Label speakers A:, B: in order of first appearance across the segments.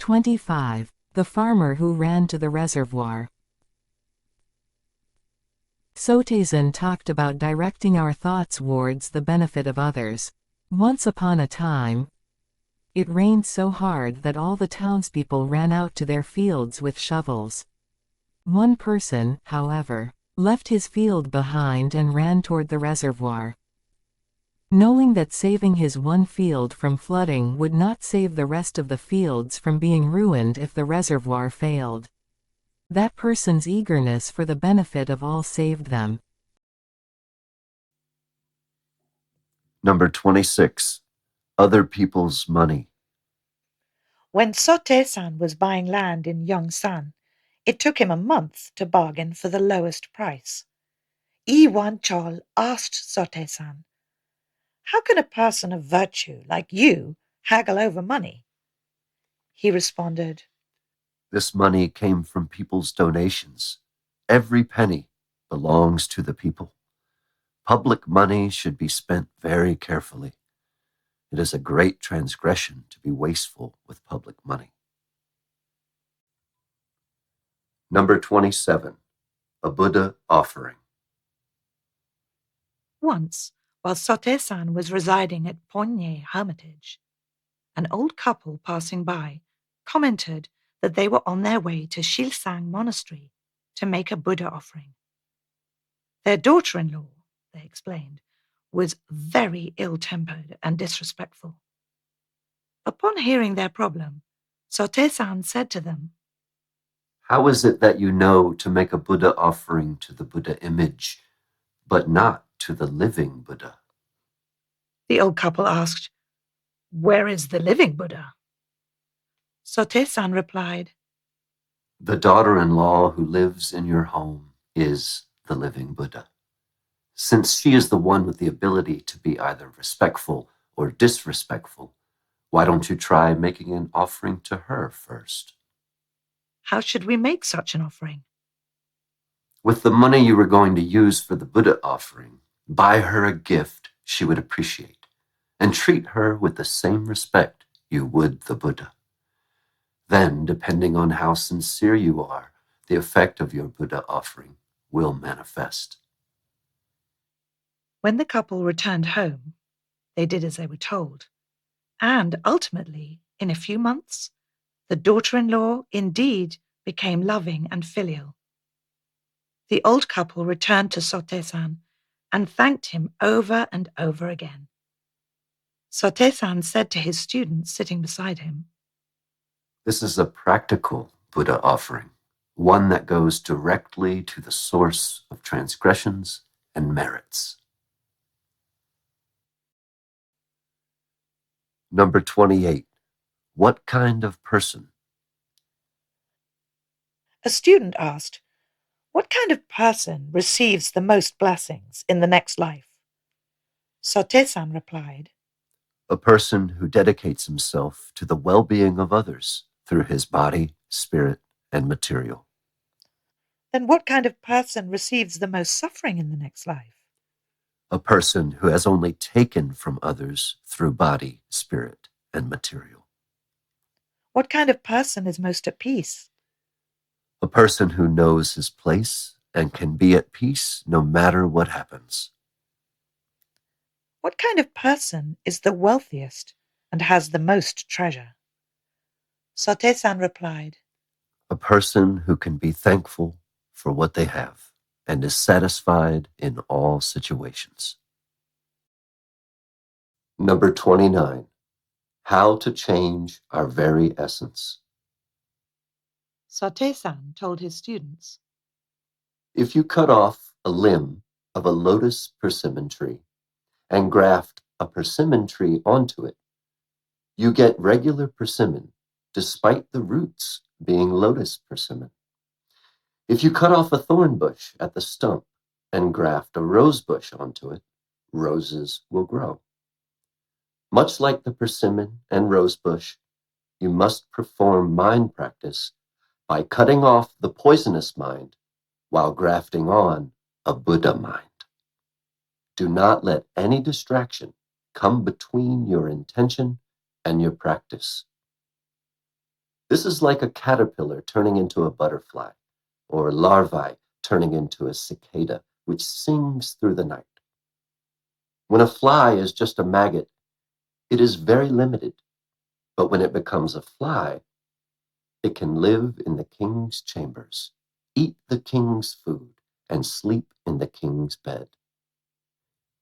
A: 25. The farmer who ran to the reservoir. Sotaizan talked about directing our thoughts towards the benefit of others. Once upon a time, it rained so hard that all the townspeople ran out to their fields with shovels. One person, however, left his field behind and ran toward the reservoir. Knowing that saving his one field from flooding would not save the rest of the fields from being ruined if the reservoir failed. That person's eagerness for the benefit of all saved them.
B: Number 26. Other people's money.
C: When Sote-san was buying land in Yongsan, it took him a month to bargain for the lowest price. Yi Wan-chol asked Sote-san, "How can a person of virtue like you haggle over money?" He responded,
B: This money came from people's donations. Every penny belongs to the people. Public money should be spent very carefully. It is a great transgression to be wasteful with public money. Number 27. A Buddha offering.
C: Once, while Sote-san was residing at Ponye Hermitage, an old couple passing by commented that they were on their way to Shilsang Monastery to make a Buddha offering. Their daughter-in-law, they explained, was very ill-tempered and disrespectful. Upon hearing their problem, Sote-san said to them,
B: How is it that you know to make a Buddha offering to the Buddha image, but not to the living Buddha?
C: The old couple asked, "Where is the living Buddha?" Sote-san replied,
B: The daughter-in-law who lives in your home is the living Buddha. Since she is the one with the ability to be either respectful or disrespectful, why don't you try making an offering to her first?
C: "How should we make such an offering?"
B: With the money you were going to use for the Buddha offering, buy her a gift she would appreciate, and treat her with the same respect you would the Buddha. Then, depending on how sincere you are, the effect of your Buddha offering will manifest.
C: When the couple returned home, they did as they were told, and ultimately, in a few months, the daughter-in-law indeed became loving and filial. The old couple returned to Sote-san and thanked him over and over again. Sote-san said to his students sitting beside him,
B: This is a practical Buddha offering, one that goes directly to the source of transgressions and merits. Number 28. What kind of person?
C: A student asked, "What kind of person receives the most blessings in the next life?" Sote-san replied,
B: A person who dedicates himself to the well-being of others through his body, spirit, and material.
C: "Then what kind of person receives the most suffering in the next life?"
B: A person who has only taken from others through body, spirit, and material.
C: "What kind of person is most at peace?"
B: A person who knows his place and can be at peace no matter what happens.
C: "What kind of person is the wealthiest and has the most treasure?" Sote-san replied,
B: A person who can be thankful for what they have and is satisfied in all situations. Number 29. How to change our very essence.
C: Sote-san told his students,
B: If you cut off a limb of a lotus persimmon tree and graft a persimmon tree onto it, you get regular persimmon despite the roots being lotus persimmon. If you cut off a thorn bush at the stump and graft a rose bush onto it, roses will grow. Much like the persimmon and rose bush, you must perform mind practice by cutting off the poisonous mind while grafting on a Buddha mind. Do not let any distraction come between your intention and your practice. This is like a caterpillar turning into a butterfly, or larvae turning into a cicada, which sings through the night. When a fly is just a maggot, it is very limited, but when it becomes a fly, it can live in the king's chambers, eat the king's food, and sleep in the king's bed.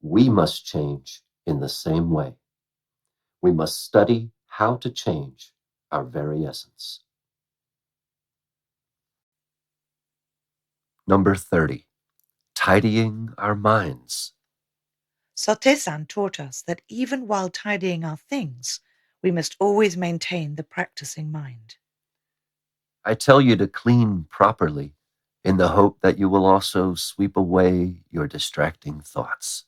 B: We must change in the same way. We must study how to change our very essence. Number 30, tidying our minds.
C: Sote-san taught us that even while tidying our things, we must always maintain the practicing mind.
B: I tell you to clean properly in the hope that you will also sweep away your distracting thoughts.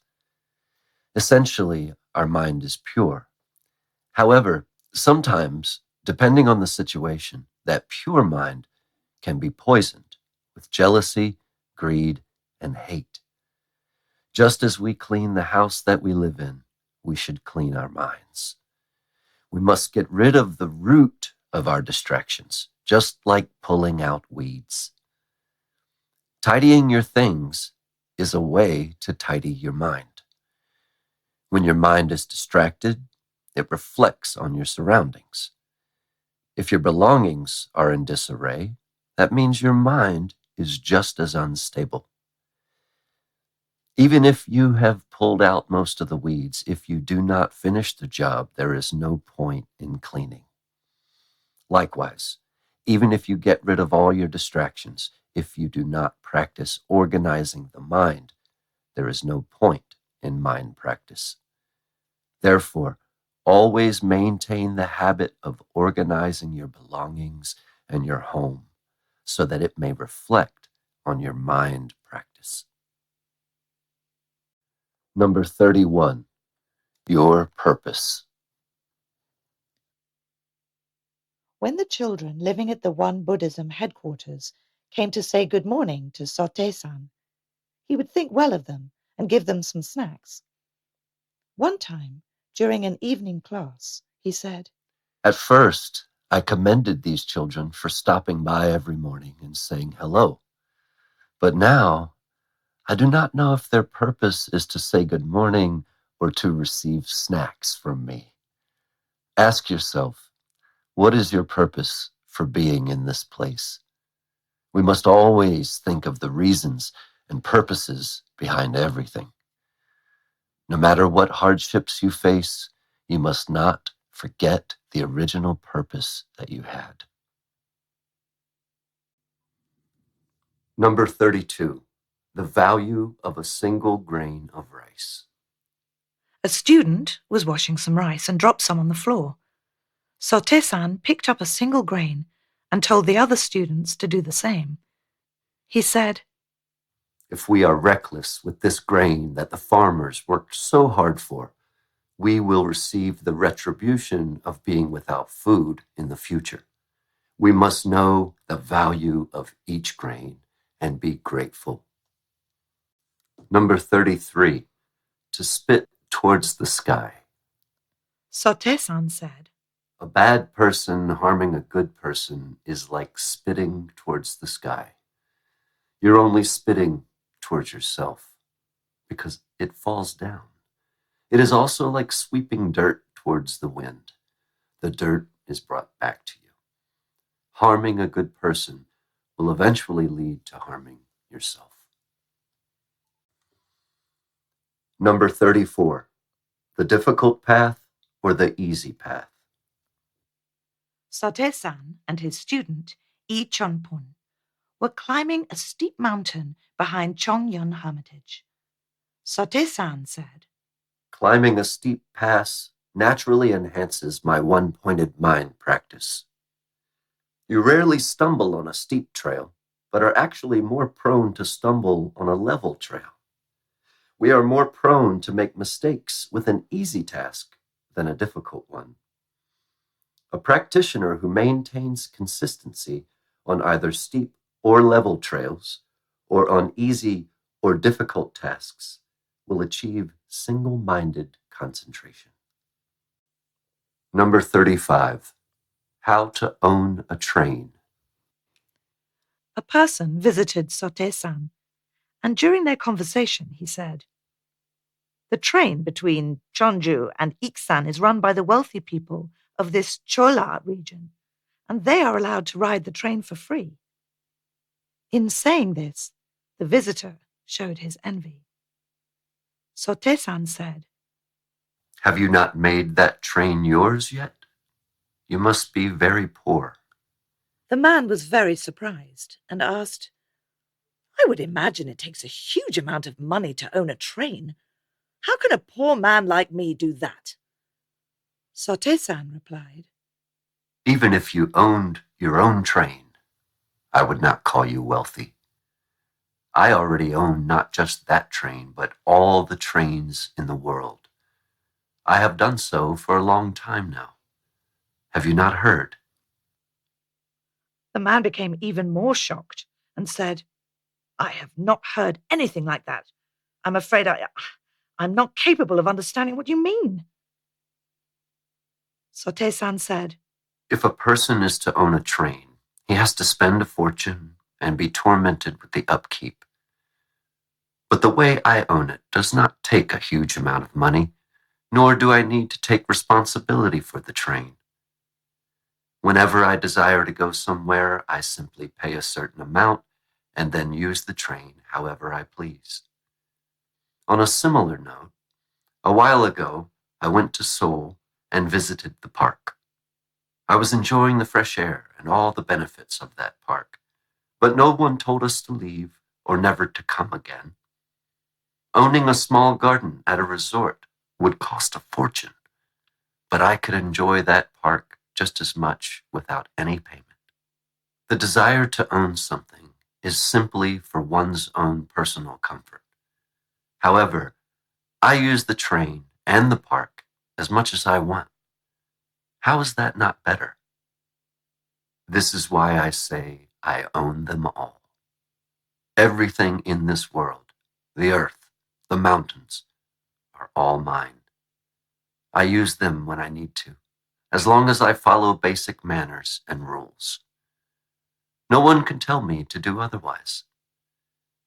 B: Essentially, our mind is pure. However, sometimes, depending on the situation, that pure mind can be poisoned with jealousy, greed, and hate. Just as we clean the house that we live in, we should clean our minds. We must get rid of the root of our distractions, just like pulling out weeds. Tidying your things is a way to tidy your mind. When your mind is distracted, it reflects on your surroundings. If your belongings are in disarray, that means your mind is just as unstable. Even if you have pulled out most of the weeds, if you do not finish the job, there is no point in cleaning. Likewise, even if you get rid of all your distractions, if you do not practice organizing the mind, there is no point in mind practice. Therefore, always maintain the habit of organizing your belongings and your home so that it may reflect on your mind practice. Number 31, your purpose.
C: When the children living at the One Buddhism headquarters came to say good morning to Sote-san, he would think well of them and give them some snacks. One time, during an evening class, he said,
B: At first, I commended these children for stopping by every morning and saying hello. But now, I do not know if their purpose is to say good morning or to receive snacks from me. Ask yourself, what is your purpose for being in this place? We must always think of the reasons and purposes behind everything. No matter what hardships you face, you must not forget the original purpose that you had. Number 32, the value of a single grain of rice.
C: a student was washing some rice and dropped some on the floor. Sote-san picked up a single grain and told the other students to do the same. He said,
B: If we are reckless with this grain that the farmers worked so hard for, we will receive the retribution of being without food in the future. We must know the value of each grain and be grateful. Number 33, to spit towards the sky.
C: Sote-san said,
B: A bad person harming a good person is like spitting towards the sky. You're only spitting towards yourself because it falls down. It is also like sweeping dirt towards the wind. The dirt is brought back to you. Harming a good person will eventually lead to harming yourself. Number 34, the difficult path or the easy path.
C: Sote-san and his student, Yi Chonpun, were climbing a steep mountain behind Chongyun Hermitage. Sote-san said,
B: Climbing a steep pass naturally enhances my one-pointed mind practice. You rarely stumble on a steep trail, but are actually more prone to stumble on a level trail. We are more prone to make mistakes with an easy task than a difficult one. A practitioner who maintains consistency on either steep or level trails, or on easy or difficult tasks, will achieve single-minded concentration. Number 35, How to own a train.
C: A person visited Sote-san, and during their conversation he said, "The train between Chonju and Iksan is run by the wealthy people of this Chola region, and they are allowed to ride the train for free." In saying this, the visitor showed his envy. Sote-san said,
B: Have you not made that train yours yet? You must be very poor.
C: The man was very surprised and asked, "I would imagine it takes a huge amount of money to own a train. How can a poor man like me do that?" Sote-san replied,
B: Even if you owned your own train, I would not call you wealthy. I already own not just that train, but all the trains in the world. I have done so for a long time now. Have you not heard?
C: The man became even more shocked and said, "I have not heard anything like that. I'm afraid I'm not capable of understanding what you mean." Sote-san said,
B: If a person is to own a train, he has to spend a fortune and be tormented with the upkeep. But the way I own it does not take a huge amount of money, nor do I need to take responsibility for the train. Whenever I desire to go somewhere, I simply pay a certain amount and then use the train however I please. On a similar note, a while ago, I went to Seoul and visited the park. I was enjoying the fresh air and all the benefits of that park, but no one told us to leave or never to come again. Owning a small garden at a resort would cost a fortune, but I could enjoy that park just as much without any payment. The desire to own something is simply for one's own personal comfort. However, I use the train and the park as much as I want. How is that not better? This is why I say I own them all. Everything in this world, the earth, the mountains, are all mine. I use them when I need to, as long as I follow basic manners and rules. No one can tell me to do otherwise.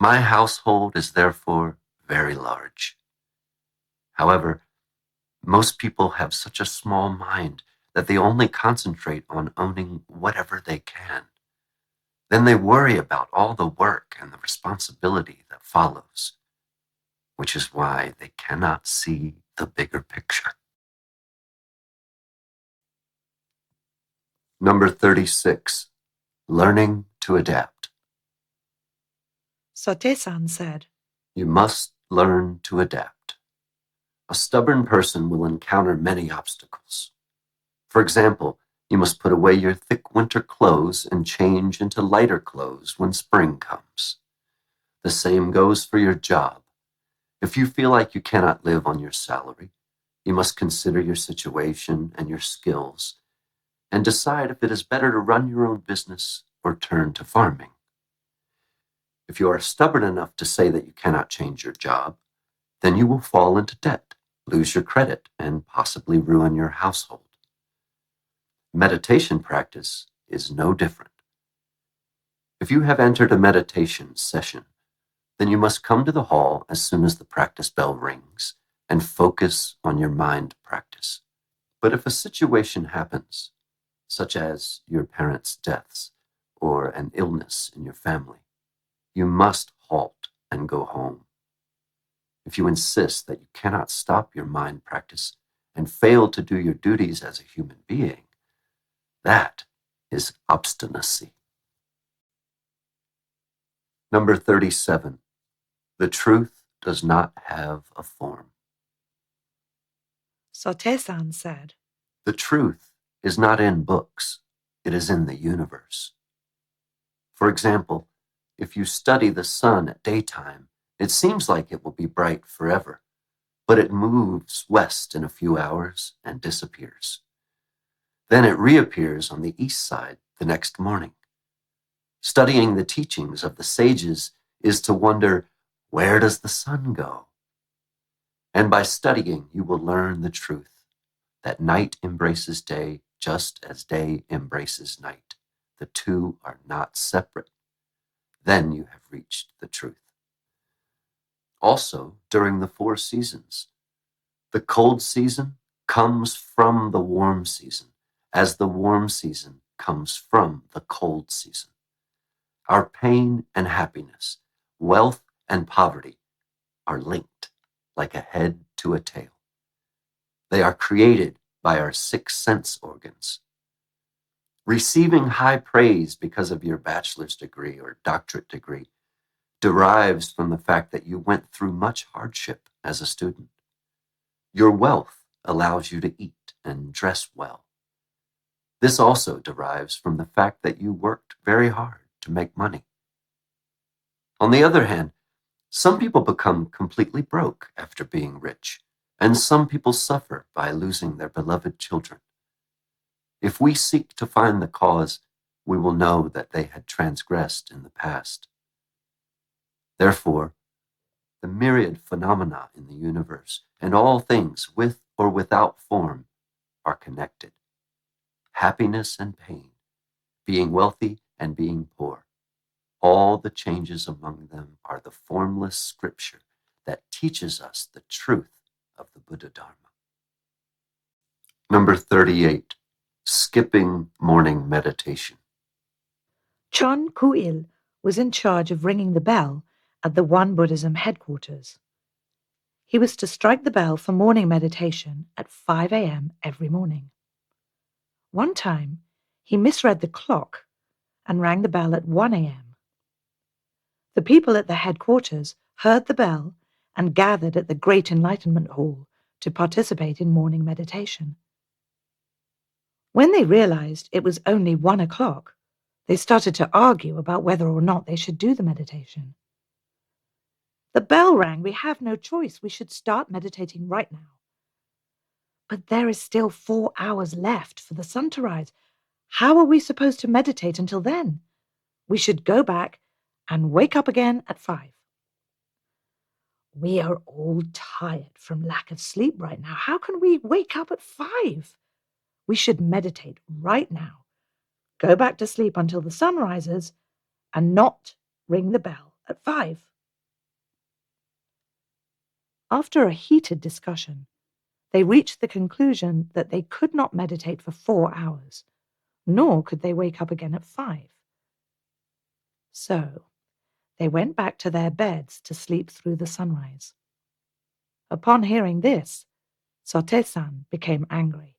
B: My household is therefore very large. However, most people have such a small mind that they only concentrate on owning whatever they can. Then they worry about all the work and the responsibility that follows, which is why they cannot see the bigger picture. Number 36, learning to adapt.
C: Sote-san said,
B: You must learn to adapt. A stubborn person will encounter many obstacles. For example, you must put away your thick winter clothes and change into lighter clothes when spring comes. The same goes for your job. If you feel like you cannot live on your salary, you must consider your situation and your skills and decide if it is better to run your own business or turn to farming. If you are stubborn enough to say that you cannot change your job, then you will fall into debt, lose your credit, and possibly ruin your household. Meditation practice is no different. If you have entered a meditation session, then you must come to the hall as soon as the practice bell rings and focus on your mind practice. But if a situation happens, such as your parents' deaths or an illness in your family, you must halt and go home. If you insist that you cannot stop your mind practice and fail to do your duties as a human being, that is obstinacy. Number 37, the truth does not have a form.
C: Sote-san said,
B: The truth is not in books, it is in the universe. For example, if you study the sun at daytime, it seems like it will be bright forever, but it moves west in a few hours and disappears. Then it reappears on the east side the next morning. Studying the teachings of the sages is to wonder, where does the sun go? And by studying, you will learn the truth that night embraces day just as day embraces night. The two are not separate. Then you have reached the truth. Also, during the 4 seasons, the cold season comes from the warm season, as the warm season comes from the cold season. Our pain and happiness, wealth and poverty are linked like a head to a tail. They are created by our 6 sense organs. Receiving high praise because of your bachelor's degree or doctorate degree derives from the fact that you went through much hardship as a student. Your wealth allows you to eat and dress well. This also derives from the fact that you worked very hard to make money. On the other hand, some people become completely broke after being rich, and some people suffer by losing their beloved children. If we seek to find the cause, we will know that they had transgressed in the past. Therefore, the myriad phenomena in the universe and all things with or without form are connected. Happiness and pain, being wealthy and being poor, all the changes among them are the formless scripture that teaches us the truth of the Buddha Dharma. Number 38, skipping morning meditation.
C: Chon Ku-il was in charge of ringing the bell at the One Buddhism headquarters. He was to strike the bell for morning meditation at 5 a.m. every morning. One time, he misread the clock and rang the bell at 1 a.m. The people at the headquarters heard the bell and gathered at the Great Enlightenment Hall to participate in morning meditation. When they realized it was only 1 o'clock, they started to argue about whether or not they should do the meditation. The bell rang. We have no choice. We should start meditating right now. But there is still 4 hours left for the sun to rise. How are we supposed to meditate until then? We should go back and wake up again at 5. We are all tired from lack of sleep right now. How can we wake up at 5? We should meditate right now. Go back to sleep until the sun rises and not ring the bell at 5. After a heated discussion, they reached the conclusion that they could not meditate for 4 hours, nor could they wake up again at 5. So, they went back to their beds to sleep through the sunrise. Upon hearing this, Sote-san became angry.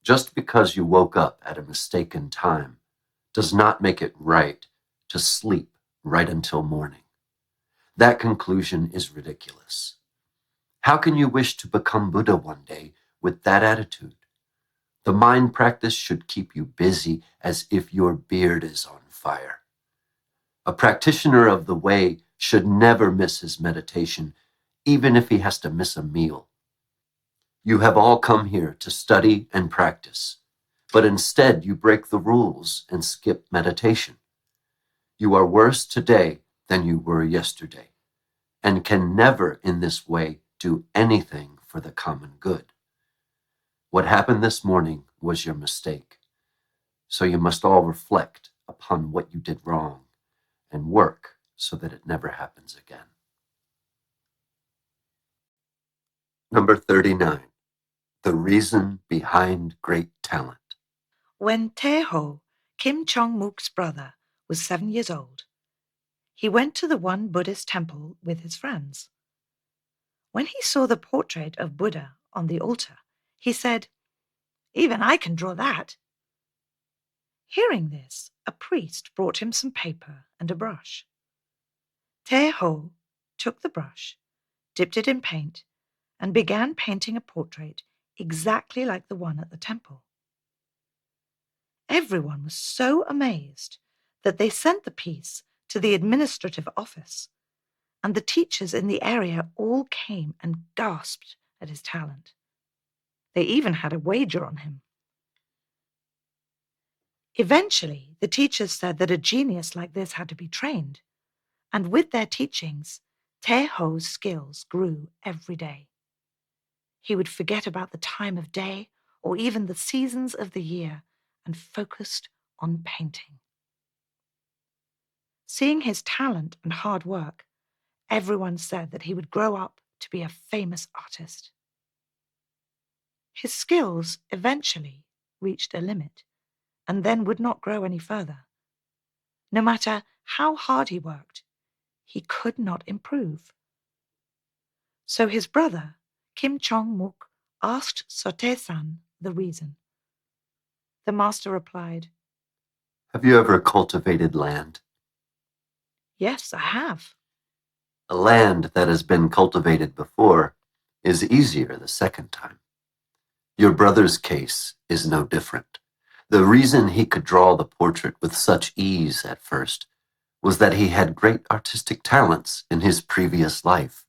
B: Just because you woke up at a mistaken time does not make it right to sleep right until morning. That conclusion is ridiculous. How can you wish to become Buddha one day with that attitude? The mind practice should keep you busy as if your beard is on fire. A practitioner of the way should never miss his meditation, even if he has to miss a meal. You have all come here to study and practice, but instead you break the rules and skip meditation. You are worse today than you were yesterday, and can never in this way do anything for the common good. What happened this morning was your mistake, so you must all reflect upon what you did wrong and work so that it never happens again. Number 39, the reason behind great talent.
C: When Tae-ho, Kim Chong-mook's brother, was 7 years old, he went to the one Buddhist temple with his friends. When he saw the portrait of Buddha on the altar, he said, "Even I can draw that." Hearing this, a priest brought him some paper and a brush. Tae-ho took the brush, dipped it in paint, and began painting a portrait exactly like the one at the temple. Everyone was so amazed that they sent the piece to the administrative office, and the teachers in the area all came and gasped at his talent. They even had a wager on him. Eventually, the teachers said that a genius like this had to be trained, and with their teachings, Tae-ho's skills grew every day. He would forget about the time of day or even the seasons of the year, and focused on painting. Seeing his talent and hard work, everyone said that he would grow up to be a famous artist. His skills eventually reached a limit and then would not grow any further. No matter how hard he worked, he could not improve. So his brother, Kim Chong-muk, asked Sote-san the reason. The master replied,
B: Have you ever cultivated land?
C: Yes, I have.
B: A land that has been cultivated before is easier the second time. Your brother's case is no different. The reason he could draw the portrait with such ease at first was that he had great artistic talents in his previous life.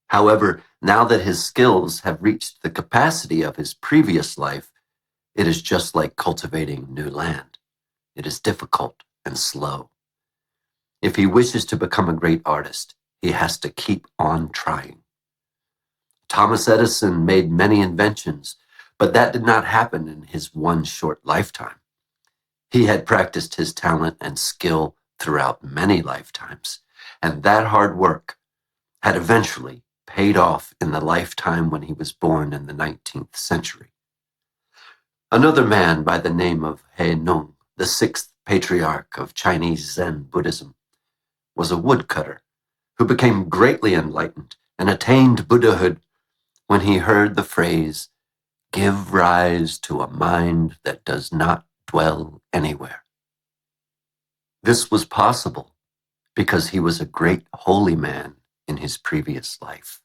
B: However, now that his skills have reached the capacity of his previous life, it is just like cultivating new land. It is difficult and slow. If he wishes to become a great artist, he has to keep on trying. Thomas Edison made many inventions, but that did not happen in his one short lifetime. He had practiced his talent and skill throughout many lifetimes, and that hard work had eventually paid off in the lifetime when he was born in the 19th century. Another man by the name of He Nung, the sixth patriarch of Chinese Zen Buddhism, was a woodcutter who became greatly enlightened and attained Buddhahood when he heard the phrase, "Give rise to a mind that does not dwell anywhere." This was possible because he was a great holy man in his previous life.